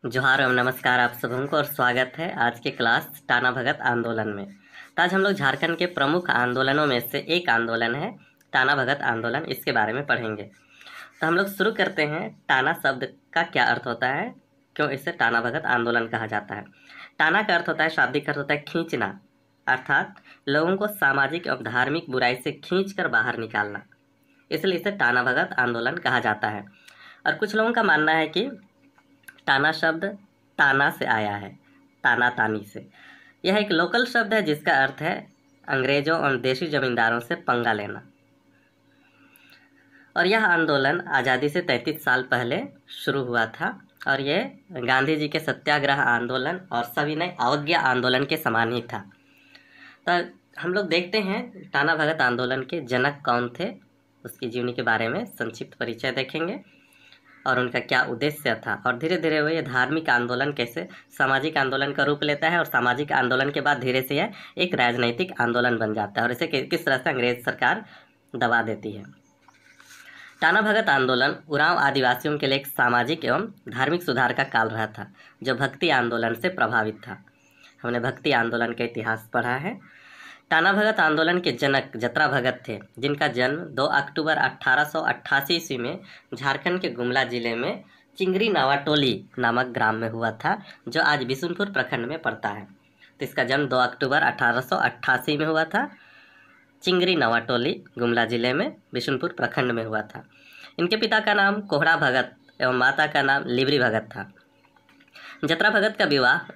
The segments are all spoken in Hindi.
जोहार एवं नमस्कार आप सबों को और स्वागत है आज के क्लास टाना भगत आंदोलन में। तो आज हम लोग झारखंड के प्रमुख आंदोलनों में से एक आंदोलन है टाना भगत आंदोलन, इसके बारे में पढ़ेंगे। तो हम लोग शुरू करते हैं। टाना शब्द का क्या अर्थ होता है, क्यों इसे टाना भगत आंदोलन कहा जाता है। टाना का अर्थ होता है, शाब्दिक अर्थ होता है खींचना, अर्थात लोगों को सामाजिक एवं धार्मिक बुराई से खींच कर बाहर निकालना, इसलिए इसे टाना भगत आंदोलन कहा जाता है। और कुछ लोगों का मानना है कि टाना शब्द ताना से आया है, ताना तानी से। यह एक लोकल शब्द है जिसका अर्थ है अंग्रेजों और देशी जमींदारों से पंगा लेना। और यह आंदोलन आज़ादी से 33 साल पहले शुरू हुआ था और ये गांधी जी के सत्याग्रह आंदोलन और सविनय अवज्ञा आंदोलन के समान ही था। तो हम लोग देखते हैं टाना भगत आंदोलन के जनक कौन थे, उसकी जीवनी के बारे में संक्षिप्त परिचय देखेंगे और उनका क्या उद्देश्य था। और धीरे धीरे वो ये धार्मिक आंदोलन कैसे सामाजिक आंदोलन का रूप लेता है और सामाजिक आंदोलन के बाद धीरे से यह एक राजनीतिक आंदोलन बन जाता है और इसे किस तरह से अंग्रेज सरकार दबा देती है। टाना भगत आंदोलन उरांव आदिवासियों के लिए एक सामाजिक एवं धार्मिक सुधार का काल रहा था, जो भक्ति आंदोलन से प्रभावित था। हमने भक्ति आंदोलन का इतिहास पढ़ा है। टाना भगत आंदोलन के जनक जतरा भगत थे, जिनका जन्म 2 अक्टूबर 1888 ईस्वी में झारखंड के गुमला जिले में चिंगरी नावाटोली नामक ग्राम में हुआ था, जो आज बिशुनपुर प्रखंड में पड़ता है। तो इसका जन्म 2 अक्टूबर 1888 में हुआ था, चिंगरी नावाटोली गुमला जिले में बिशुनपुर प्रखंड में हुआ था। इनके पिता का नाम कोहड़ा भगत एवं माता का नाम लिबरी भगत था। जतरा भगत का विवाह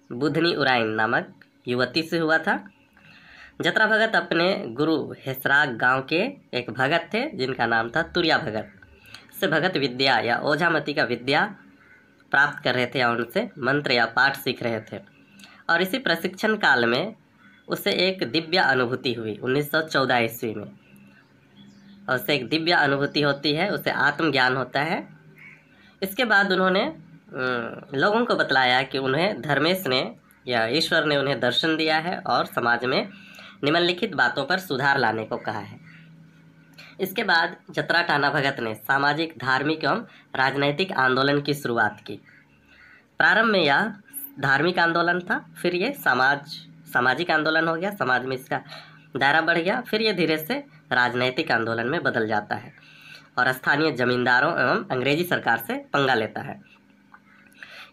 बुधनी उराइन नामक युवती से हुआ था। जतरा भगत अपने गुरु हेसराग गांव के एक भगत थे, जिनका नाम था तुरिया भगत से भगत विद्या या ओझामती का विद्या प्राप्त कर रहे थे या उनसे मंत्र या पाठ सीख रहे थे। और इसी प्रशिक्षण काल में उसे एक दिव्य अनुभूति हुई 1914 ईस्वी में। और उसे एक दिव्य अनुभूति होती है, उसे आत्मज्ञान होता है। इसके बाद उन्होंने लोगों को बतलाया कि उन्हें धर्मेश ने या ईश्वर ने उन्हें दर्शन दिया है और समाज में निम्नलिखित बातों पर सुधार लाने को कहा है। इसके बाद जतरा टाना भगत ने सामाजिक, धार्मिक एवं राजनैतिक आंदोलन की शुरुआत की। प्रारंभ में यह धार्मिक आंदोलन था, फिर ये सामाजिक आंदोलन हो गया, समाज में इसका दायरा बढ़ गया, फिर ये धीरे से राजनैतिक आंदोलन में बदल जाता है और स्थानीय जमींदारों एवं अंग्रेजी सरकार से पंगा लेता है।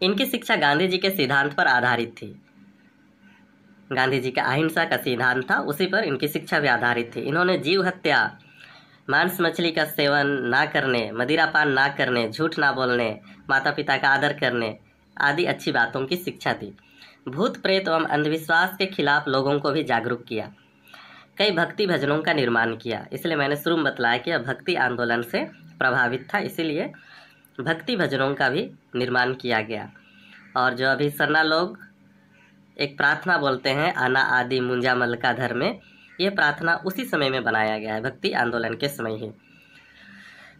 इनकी शिक्षा गांधी जी के सिद्धांत पर आधारित थी। गांधी जी का अहिंसा का सिद्धांत था, उसी पर इनकी शिक्षा भी आधारित थी। इन्होंने जीव हत्या, मांस मछली का सेवन ना करने, मदिरापान ना करने, झूठ ना बोलने, माता पिता का आदर करने आदि अच्छी बातों की शिक्षा दी। भूत प्रेत एवं अंधविश्वास के खिलाफ लोगों को भी जागरूक किया। कई भक्ति भजनों का निर्माण किया। इसलिए मैंने शुरू में बतलाया कि यह भक्ति आंदोलन से प्रभावित था, इसीलिए भक्ति भजनों का भी निर्माण किया गया। और जो अभी सरना लोग एक प्रार्थना बोलते हैं, आना आदि मुंजा मल का धर में, ये प्रार्थना उसी समय में बनाया गया है, भक्ति आंदोलन के समय ही।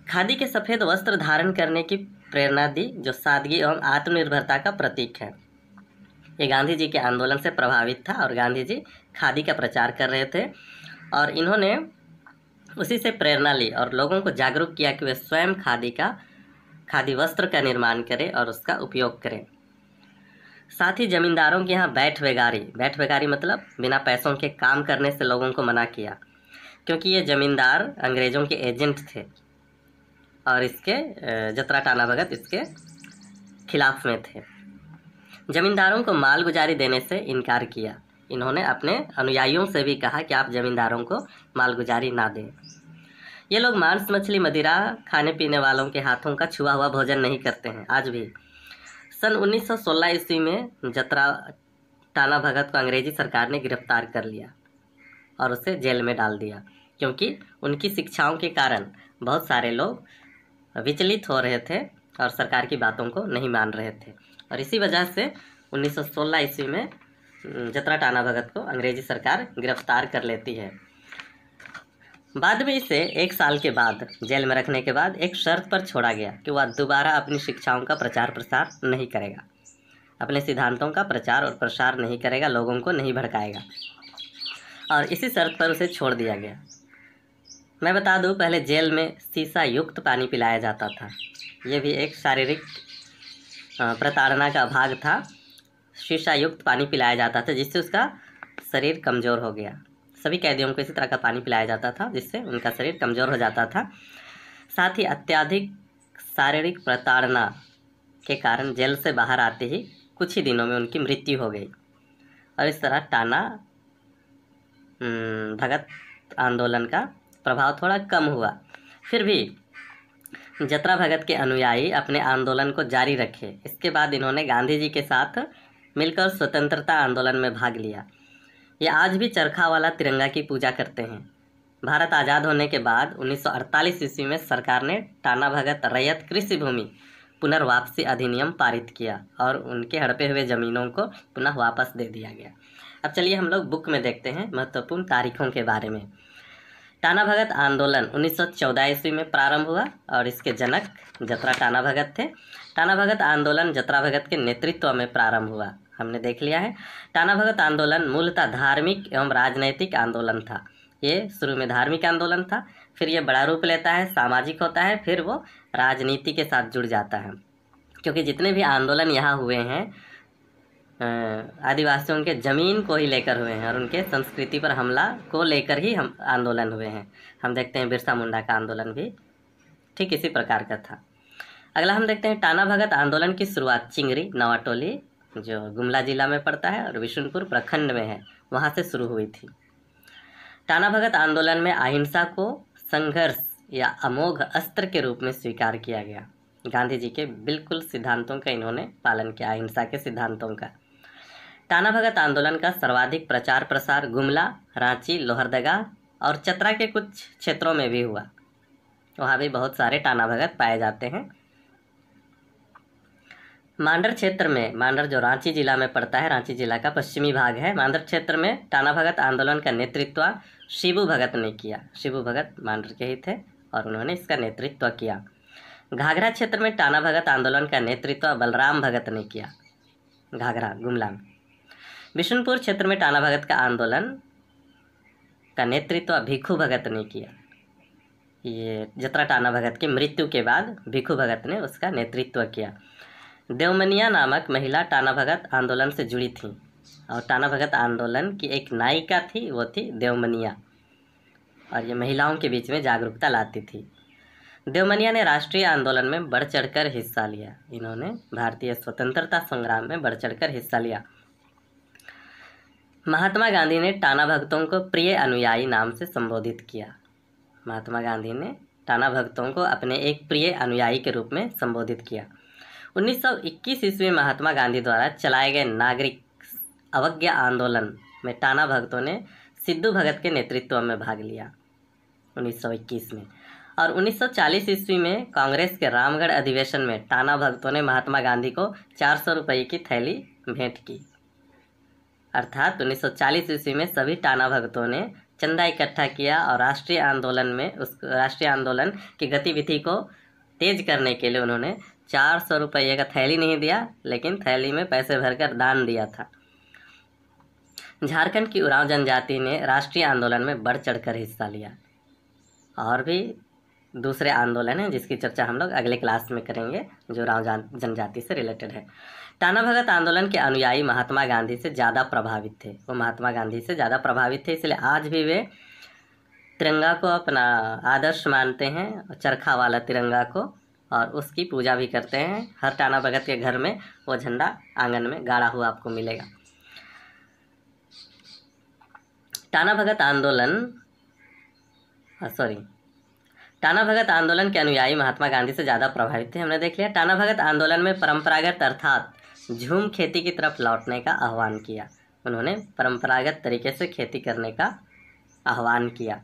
खादी के सफ़ेद वस्त्र धारण करने की प्रेरणा दी, जो सादगी एवं आत्मनिर्भरता का प्रतीक है। ये गांधी जी के आंदोलन से प्रभावित था और गांधी जी खादी का प्रचार कर रहे थे और इन्होंने उसी से प्रेरणा ली और लोगों को जागरूक किया कि वे स्वयं खादी वस्त्र का निर्माण करें और उसका उपयोग करें। साथ ही जमींदारों के यहाँ बैठ बेगारी मतलब बिना पैसों के काम करने से लोगों को मना किया, क्योंकि ये जमींदार अंग्रेज़ों के एजेंट थे और इसके जतरा टाना भगत इसके खिलाफ में थे। जमींदारों को माल गुजारी देने से इनकार किया। इन्होंने अपने अनुयायियों से भी कहा कि आप जमींदारों को माल गुजारी ना दें। ये लोग मांस मछली मदिरा खाने पीने वालों के हाथों का छुआ हुआ भोजन नहीं करते हैं आज भी। सन 1916 ईस्वी में जतरा टाना भगत को अंग्रेजी सरकार ने गिरफ्तार कर लिया और उसे जेल में डाल दिया, क्योंकि उनकी शिक्षाओं के कारण बहुत सारे लोग विचलित हो रहे थे और सरकार की बातों को नहीं मान रहे थे। और इसी वजह से 1916 ईस्वी में जतरा टाना भगत को अंग्रेजी सरकार गिरफ्तार कर लेती है। बाद में इसे 1 साल के बाद जेल में रखने के बाद एक शर्त पर छोड़ा गया कि वह दोबारा अपनी शिक्षाओं का प्रचार प्रसार नहीं करेगा, अपने सिद्धांतों का प्रचार और प्रसार नहीं करेगा, लोगों को नहीं भड़काएगा, और इसी शर्त पर उसे छोड़ दिया गया। मैं बता दूं, पहले जेल में शीशा युक्त पानी पिलाया जाता था। ये भी एक शारीरिक प्रताड़ना का भाग था। शीशा युक्त पानी पिलाया जाता था जिससे उसका शरीर कमज़ोर हो गया। सभी कैदियों को इसी तरह का पानी पिलाया जाता था जिससे उनका शरीर कमज़ोर हो जाता था। साथ ही अत्यधिक शारीरिक प्रताड़ना के कारण जेल से बाहर आते ही कुछ ही दिनों में उनकी मृत्यु हो गई और इस तरह टाना भगत आंदोलन का प्रभाव थोड़ा कम हुआ। फिर भी जतरा भगत के अनुयायी अपने आंदोलन को जारी रखे। इसके बाद इन्होंने गांधी जी के साथ मिलकर स्वतंत्रता आंदोलन में भाग लिया। ये आज भी चरखा वाला तिरंगा की पूजा करते हैं। भारत आज़ाद होने के बाद 1948 ईस्वी में सरकार ने टाना भगत रैयत कृषि भूमि पुनर्वापसी अधिनियम पारित किया और उनके हड़पे हुए ज़मीनों को पुनः वापस दे दिया गया। अब चलिए हम लोग बुक में देखते हैं महत्वपूर्ण तारीखों के बारे में। टाना भगत आंदोलन 1914 ईस्वी में प्रारंभ हुआ और इसके जनक जतरा टाना भगत थे। टाना भगत आंदोलन जतरा भगत के नेतृत्व में प्रारंभ हुआ, हमने देख लिया है। टाना भगत आंदोलन मूलतः धार्मिक एवं राजनैतिक आंदोलन था। ये शुरू में धार्मिक आंदोलन था, फिर ये बड़ा रूप लेता है, सामाजिक होता है, फिर वो राजनीति के साथ जुड़ जाता है। क्योंकि जितने भी आंदोलन यहाँ हुए हैं आदिवासियों के ज़मीन को ही लेकर हुए हैं और उनके संस्कृति पर हमला को लेकर ही हम आंदोलन हुए हैं। हम देखते हैं बिरसा मुंडा का आंदोलन भी ठीक इसी प्रकार का था। अगला हम देखते हैं टाना भगत आंदोलन की शुरुआत चिंगरी नवाटोली जो गुमला जिला में पड़ता है और विशुनपुर प्रखंड में है, वहाँ से शुरू हुई थी। टाना भगत आंदोलन में अहिंसा को संघर्ष या अमोघ अस्त्र के रूप में स्वीकार किया गया। गांधी जी के बिल्कुल सिद्धांतों का इन्होंने पालन किया, अहिंसा के सिद्धांतों का। टाना भगत आंदोलन का सर्वाधिक प्रचार प्रसार गुमला, रांची, लोहरदगा और चतरा के कुछ क्षेत्रों में भी हुआ। वहाँ भी बहुत सारे टाना भगत पाए जाते हैं। मांडर क्षेत्र में, मांडर जो रांची जिला में पड़ता है, रांची जिला का पश्चिमी भाग है, मांडर क्षेत्र में टाना भगत आंदोलन का नेतृत्व शिबू भगत ने किया। शिबू भगत मांडर के ही थे और उन्होंने इसका नेतृत्व किया। घाघरा क्षेत्र में टाना भगत आंदोलन का नेतृत्व बलराम भगत ने किया, घाघरा गुमला में। बिशुनपुर क्षेत्र में टाना भगत का आंदोलन का नेतृत्व भिखू भगत ने किया। ये जतरा टाना भगत की मृत्यु के बाद भिखू भगत ने उसका नेतृत्व किया। देवमनिया नामक महिला टाना भगत आंदोलन से जुड़ी थी और टाना भगत आंदोलन की एक नायिका थी, वो थी देवमनिया, और ये महिलाओं के बीच में जागरूकता लाती थी। देवमनिया ने राष्ट्रीय आंदोलन में बढ़ चढ़कर हिस्सा लिया। इन्होंने भारतीय स्वतंत्रता संग्राम में बढ़ चढ़कर हिस्सा लिया। महात्मा गांधी ने टाना भक्तों को प्रिय अनुयायी नाम से संबोधित किया। महात्मा गांधी ने टाना भक्तों को अपने एक प्रिय अनुयायी के रूप में संबोधित किया। 1921 ईस्वी में महात्मा गांधी द्वारा चलाए गए नागरिक अवज्ञा आंदोलन में टाना भक्तों ने सिद्धू भगत के नेतृत्व में भाग लिया 1921 में। और 1940 ईस्वी में कांग्रेस के रामगढ़ अधिवेशन में टाना भक्तों ने महात्मा गांधी को 400 रुपये की थैली भेंट की। अर्थात 1940 ईस्वी में सभी टाना भक्तों ने चंदा इकट्ठा किया और राष्ट्रीय आंदोलन की गतिविधि को तेज करने के लिए उन्होंने 400 रुपये का थैली नहीं दिया, लेकिन थैली में पैसे भरकर दान दिया था। झारखंड की उरांव जनजाति ने राष्ट्रीय आंदोलन में बढ़ चढ़कर हिस्सा लिया। और भी दूसरे आंदोलन हैं जिसकी चर्चा हम लोग अगले क्लास में करेंगे जो उरांव जनजाति से रिलेटेड है। टाना भगत आंदोलन के अनुयायी महात्मा गांधी से ज़्यादा प्रभावित थे। वो महात्मा गांधी से ज़्यादा प्रभावित थे, इसलिए आज भी वे तिरंगा को अपना आदर्श मानते हैं, चरखा वाला तिरंगा को, और उसकी पूजा भी करते हैं। हर टाना भगत के घर में वो झंडा आंगन में गाड़ा हुआ आपको मिलेगा। टाना भगत आंदोलन के अनुयायी महात्मा गांधी से ज़्यादा प्रभावित थे, हमने देख लिया। टाना भगत आंदोलन में परंपरागत अर्थात झूम खेती की तरफ लौटने का आह्वान किया। उन्होंने परंपरागत तरीके से खेती करने का आह्वान किया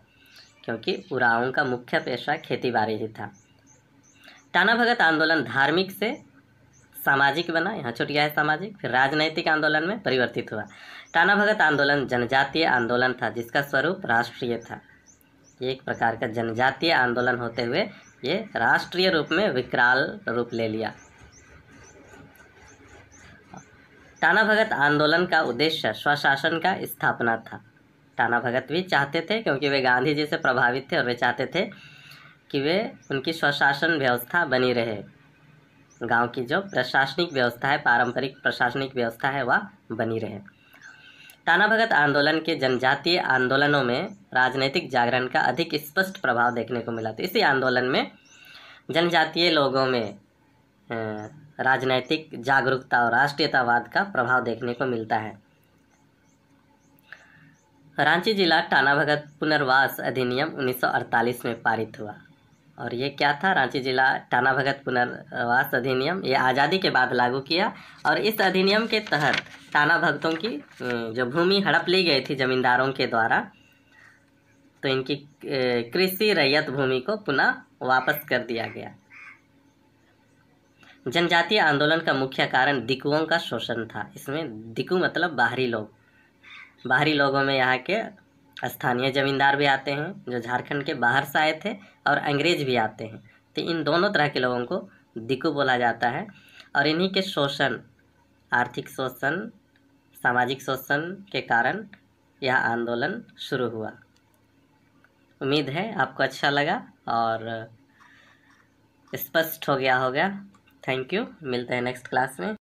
क्योंकि उरांव का मुख्य पेशा खेतीबाड़ी ही था। टाना भगत आंदोलन धार्मिक से सामाजिक बना, यहाँ छूट गया है सामाजिक, फिर राजनैतिक आंदोलन में परिवर्तित हुआ। टाना भगत आंदोलन जनजातीय आंदोलन था जिसका स्वरूप राष्ट्रीय था। ये एक प्रकार का जनजातीय आंदोलन होते हुए ये राष्ट्रीय रूप में विकराल रूप ले लिया। टाना भगत आंदोलन का उद्देश्य स्वशासन का स्थापना था। टाना भगत भी चाहते थे, क्योंकि वे गांधी जी से प्रभावित थे और वे चाहते थे कि वे उनकी स्वशासन व्यवस्था बनी रहे। गांव की जो प्रशासनिक व्यवस्था है, पारंपरिक प्रशासनिक व्यवस्था है, वह बनी रहे। टाना भगत आंदोलन के जनजातीय आंदोलनों में राजनीतिक जागरण का अधिक स्पष्ट प्रभाव देखने को मिला। तो इसी आंदोलन में जनजातीय लोगों में राजनैतिक जागरूकता और राष्ट्रीयतावाद का प्रभाव देखने को मिलता है। रांची जिला टाना भगत पुनर्वास अधिनियम 1948 में पारित हुआ। और ये क्या था? रांची जिला टाना भगत पुनर्वास अधिनियम, ये आज़ादी के बाद लागू किया। और इस अधिनियम के तहत टाना भगतों की जो भूमि हड़प ली गई थी जमींदारों के द्वारा, तो इनकी कृषि रैयत भूमि को पुनः वापस कर दिया गया। जनजातीय आंदोलन का मुख्य कारण दिकुओं का शोषण था। इसमें दिकु मतलब बाहरी लोग। बाहरी लोगों में यहाँ के स्थानीय जमींदार भी आते हैं जो झारखंड के बाहर से आए थे, और अंग्रेज भी आते हैं। तो इन दोनों तरह के लोगों को दिकु बोला जाता है। और इन्हीं के शोषण, आर्थिक शोषण, सामाजिक शोषण के कारण यह आंदोलन शुरू हुआ। उम्मीद है आपको अच्छा लगा और स्पष्ट हो गया होगा। Thank you. मिलते हैं नेक्स्ट क्लास में।